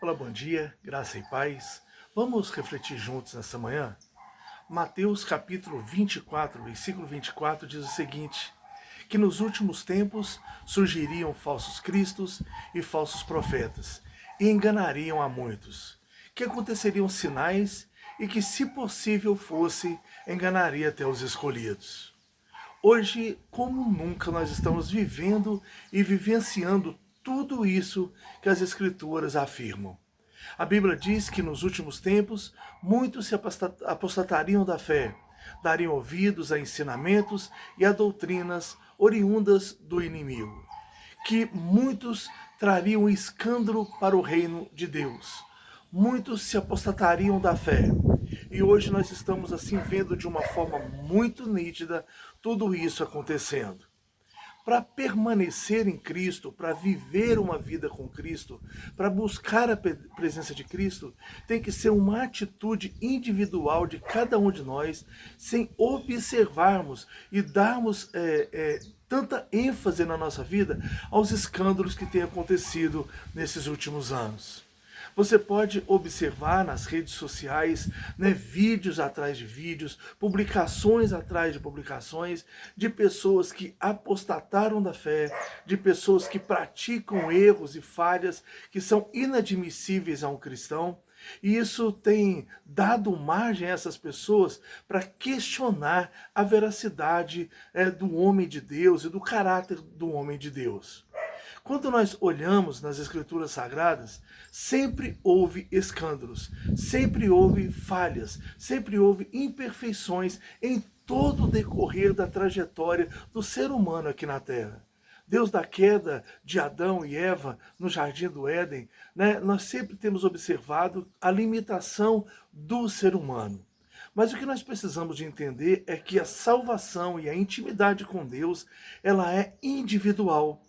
Olá, bom dia, graça e paz. Vamos refletir juntos nessa manhã? Mateus capítulo 24, versículo 24 diz o seguinte: que nos últimos tempos surgiriam falsos cristos e falsos profetas, e enganariam a muitos, que aconteceriam sinais e que, se possível fosse, enganaria até os escolhidos. Hoje, como nunca, nós estamos vivendo e vivenciando tudo isso que as Escrituras afirmam. A Bíblia diz que nos últimos tempos muitos se apostatariam da fé, dariam ouvidos a ensinamentos e a doutrinas oriundas do inimigo, que muitos trariam escândalo para o reino de Deus. Muitos se apostatariam da fé. E hoje nós estamos assim vendo de uma forma muito nítida tudo isso acontecendo. Para permanecer em Cristo, para viver uma vida com Cristo, para buscar a presença de Cristo, tem que ser uma atitude individual de cada um de nós, sem observarmos e darmos tanta ênfase na nossa vida aos escândalos que têm acontecido nesses últimos anos. Você pode observar nas redes sociais, vídeos atrás de vídeos, publicações atrás de publicações, de pessoas que apostataram da fé, de pessoas que praticam erros e falhas que são inadmissíveis a um cristão. E isso tem dado margem a essas pessoas para questionar a veracidade do homem de Deus e do caráter do homem de Deus. Quando nós olhamos nas Escrituras Sagradas, sempre houve escândalos, sempre houve falhas, sempre houve imperfeições em todo o decorrer da trajetória do ser humano aqui na Terra. Deus da queda de Adão e Eva no Jardim do Éden, nós sempre temos observado a limitação do ser humano. Mas o que nós precisamos de entender é que a salvação e a intimidade com Deus, ela é individual.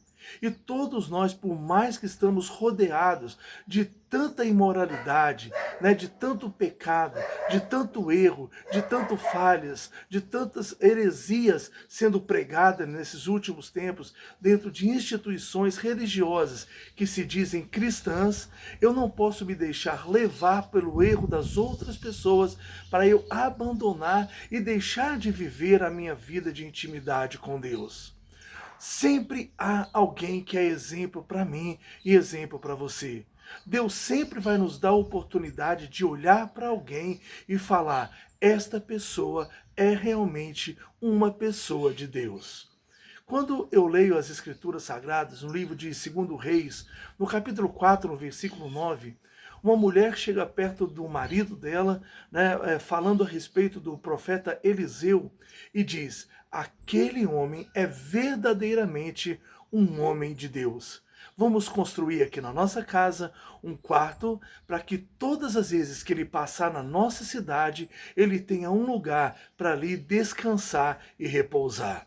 E todos nós, por mais que estamos rodeados de tanta imoralidade, de tanto pecado, de tanto erro, de tanto falhas, de tantas heresias sendo pregadas nesses últimos tempos, dentro de instituições religiosas que se dizem cristãs, eu não posso me deixar levar pelo erro das outras pessoas para eu abandonar e deixar de viver a minha vida de intimidade com Deus. Sempre há alguém que é exemplo para mim e exemplo para você. Deus sempre vai nos dar a oportunidade de olhar para alguém e falar: esta pessoa é realmente uma pessoa de Deus. Quando eu leio as Escrituras Sagradas, no livro de 2 Reis, no capítulo 4, no versículo 9, uma mulher chega perto do marido dela, falando a respeito do profeta Eliseu, e diz: aquele homem é verdadeiramente um homem de Deus. Vamos construir aqui na nossa casa um quarto para que todas as vezes que ele passar na nossa cidade, ele tenha um lugar para ali descansar e repousar.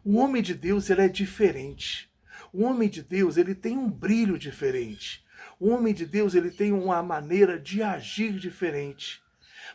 O homem de Deus, ele é diferente. O homem de Deus, ele tem um brilho diferente. O homem de Deus, ele tem uma maneira de agir diferente.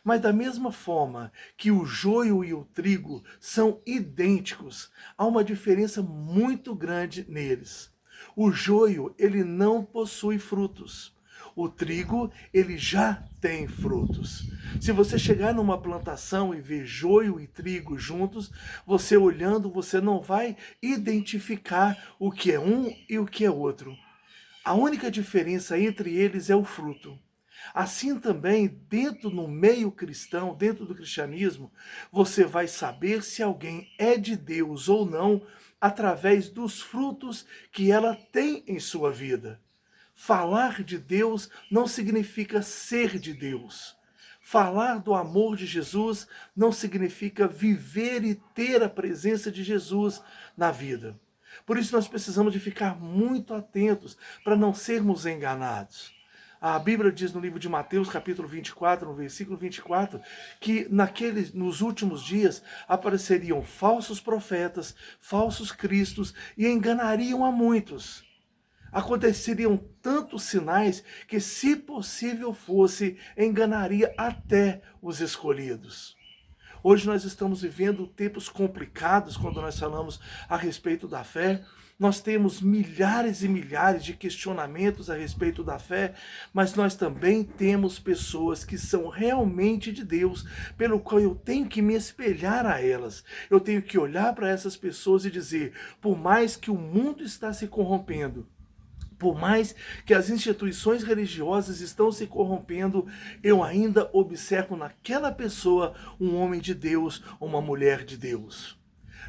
Mas da mesma forma que o joio e o trigo são idênticos, há uma diferença muito grande neles. O joio, ele não possui frutos. O trigo, ele já tem frutos. Se você chegar numa plantação e ver joio e trigo juntos, você olhando, você não vai identificar o que é um e o que é outro. A única diferença entre eles é o fruto. Assim também, dentro no meio cristão, dentro do cristianismo, você vai saber se alguém é de Deus ou não através dos frutos que ela tem em sua vida. Falar de Deus não significa ser de Deus. Falar do amor de Jesus não significa viver e ter a presença de Jesus na vida. Por isso nós precisamos de ficar muito atentos para não sermos enganados. A Bíblia diz no livro de Mateus, capítulo 24, no versículo 24, que nos últimos dias apareceriam falsos profetas, falsos cristos e enganariam a muitos. Aconteceriam tantos sinais que, se possível fosse, enganaria até os escolhidos. Hoje nós estamos vivendo tempos complicados quando nós falamos a respeito da fé, Nós temos milhares e milhares de questionamentos a respeito da fé, mas nós também temos pessoas que são realmente de Deus, pelo qual eu tenho que me espelhar a elas. Eu tenho que olhar para essas pessoas e dizer, por mais que o mundo está se corrompendo, por mais que as instituições religiosas estão se corrompendo, eu ainda observo naquela pessoa um homem de Deus, uma mulher de Deus.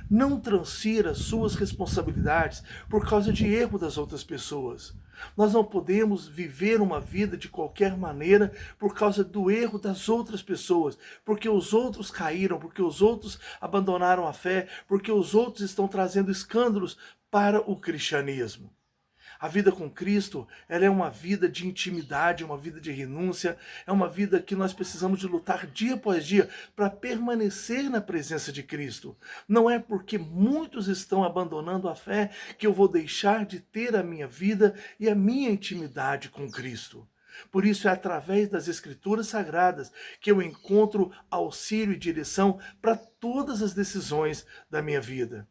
Não transfira suas responsabilidades por causa de erro das outras pessoas. Nós não podemos viver uma vida de qualquer maneira por causa do erro das outras pessoas, porque os outros caíram, porque os outros abandonaram a fé, porque os outros estão trazendo escândalos para o cristianismo. A vida com Cristo, ela é uma vida de intimidade, uma vida de renúncia, é uma vida que nós precisamos de lutar dia após dia para permanecer na presença de Cristo. Não é porque muitos estão abandonando a fé que eu vou deixar de ter a minha vida e a minha intimidade com Cristo. Por isso é através das Escrituras Sagradas que eu encontro auxílio e direção para todas as decisões da minha vida.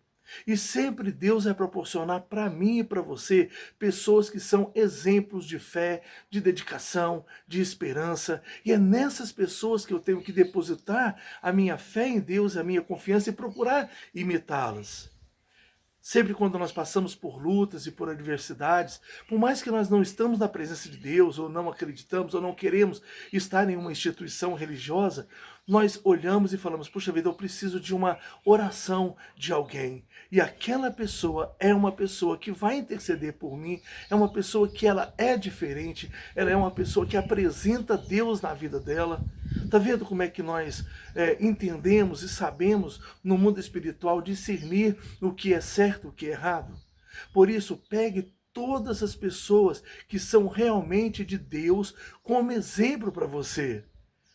E sempre Deus vai proporcionar para mim e para você pessoas que são exemplos de fé, de dedicação, de esperança. E é nessas pessoas que eu tenho que depositar a minha fé em Deus, a minha confiança e procurar imitá-las. Sempre quando nós passamos por lutas e por adversidades, por mais que nós não estamos na presença de Deus, ou não acreditamos, ou não queremos estar em uma instituição religiosa, nós olhamos e falamos, puxa vida, eu preciso de uma oração de alguém. E aquela pessoa é uma pessoa que vai interceder por mim, é uma pessoa que ela é diferente, ela é uma pessoa que apresenta Deus na vida dela. Está vendo como é que nós entendemos e sabemos no mundo espiritual discernir o que é certo e o que é errado? Por isso, pegue todas as pessoas que são realmente de Deus como exemplo para você.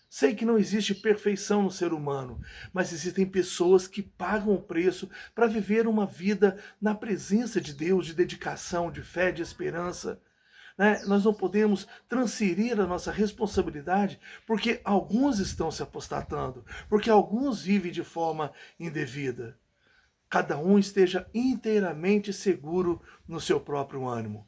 Sei que não existe perfeição no ser humano, mas existem pessoas que pagam o preço para viver uma vida na presença de Deus, de dedicação, de fé, de esperança. Nós não podemos transferir a nossa responsabilidade porque alguns estão se apostatando, porque alguns vivem de forma indevida. Cada um esteja inteiramente seguro no seu próprio ânimo.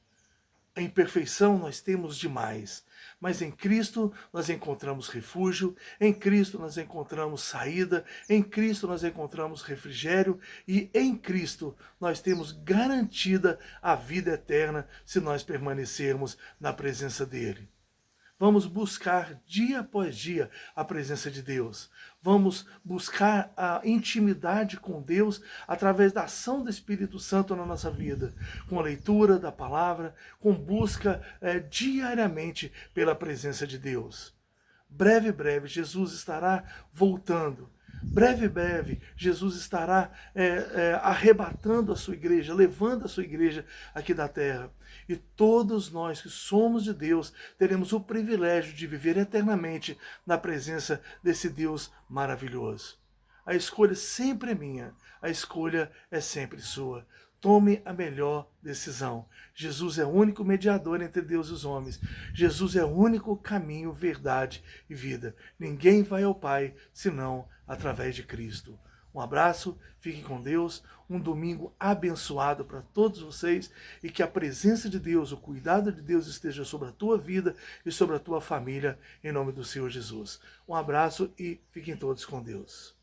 A imperfeição nós temos demais, mas em Cristo nós encontramos refúgio, em Cristo nós encontramos saída, em Cristo nós encontramos refrigério e em Cristo nós temos garantida a vida eterna se nós permanecermos na presença dEle. Vamos buscar dia após dia a presença de Deus. Vamos buscar a intimidade com Deus através da ação do Espírito Santo na nossa vida, com a leitura da palavra, com busca diariamente pela presença de Deus. Breve, Jesus estará voltando. Breve, Jesus estará arrebatando a sua igreja, levando a sua igreja aqui da terra. E todos nós que somos de Deus teremos o privilégio de viver eternamente na presença desse Deus maravilhoso. A escolha sempre é minha, a escolha é sempre sua. Tome a melhor decisão. Jesus é o único mediador entre Deus e os homens. Jesus é o único caminho, verdade e vida. Ninguém vai ao Pai senão através de Cristo. Um abraço, fiquem com Deus, um domingo abençoado para todos vocês e que a presença de Deus, o cuidado de Deus esteja sobre a tua vida e sobre a tua família, em nome do Senhor Jesus. Um abraço e fiquem todos com Deus.